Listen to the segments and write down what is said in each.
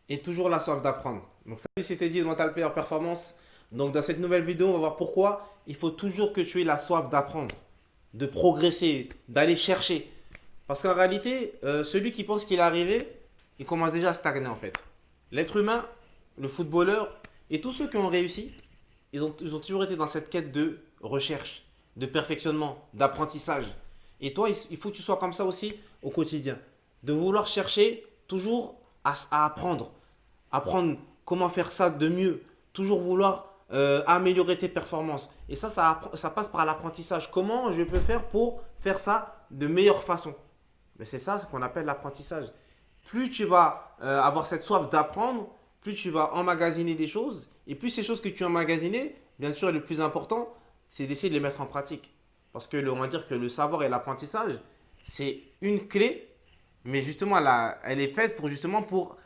Et toujours la soif d'apprendre. Donc salut, c'était dit de Mental Player Performance. Donc dans cette nouvelle vidéo, on va voir pourquoi il faut toujours que tu aies la soif d'apprendre, de progresser, d'aller chercher. Parce qu'en réalité, celui qui pense qu'il est arrivé, il commence déjà à stagner en fait. L'être humain, le footballeur et tous ceux qui ont réussi, ils ont toujours été dans cette quête de recherche, de perfectionnement, d'apprentissage. Et toi, il faut que tu sois comme ça aussi au quotidien. De vouloir chercher toujours à apprendre. Apprendre comment faire ça de mieux. Toujours vouloir améliorer tes performances. Et ça passe par l'apprentissage. Comment je peux faire pour faire ça de meilleure façon? Mais c'est ça ce qu'on appelle l'apprentissage. Plus tu vas avoir cette soif d'apprendre, plus tu vas emmagasiner des choses. Et plus ces choses que tu as emmagasinées, bien sûr, le plus important, c'est d'essayer de les mettre en pratique. Parce que on va dire que le savoir et l'apprentissage, c'est une clé, mais justement, elle est faite pour justement pour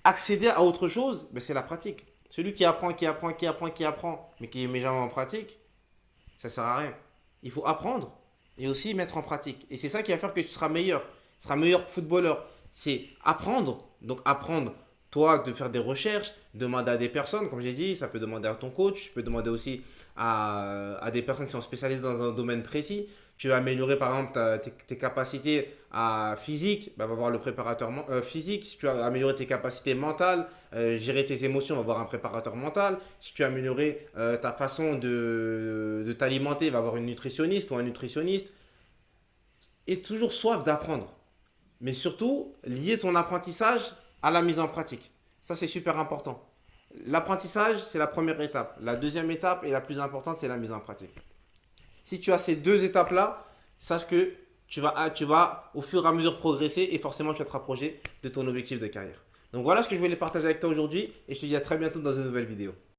accéder à autre chose, ben c'est la pratique. Celui qui apprend, qui apprend, qui apprend, qui apprend, mais qui ne met jamais en pratique, ça ne sert à rien. Il faut apprendre et aussi mettre en pratique. Et c'est ça qui va faire que tu seras meilleur. Tu seras meilleur footballeur. C'est apprendre. Donc apprendre, toi, de faire des recherches, demander à des personnes, comme j'ai dit, ça peut demander à ton coach, tu peux demander aussi à des personnes qui sont spécialisées dans un domaine précis. Tu vas améliorer par exemple tes capacités physiques, bah, va voir le préparateur physique. Si tu as amélioré tes capacités mentales, gérer tes émotions, va voir un préparateur mental. Si tu as amélioré ta façon de t'alimenter, va voir une nutritionniste ou un nutritionniste. Et toujours soif d'apprendre. Mais surtout, lier ton apprentissage à la mise en pratique. Ça, c'est super important. L'apprentissage, c'est la première étape. La deuxième étape et la plus importante, c'est la mise en pratique. Si tu as ces deux étapes-là, sache que tu vas au fur et à mesure progresser et forcément tu vas te rapprocher de ton objectif de carrière. Donc voilà ce que je voulais partager avec toi aujourd'hui et je te dis à très bientôt dans une nouvelle vidéo.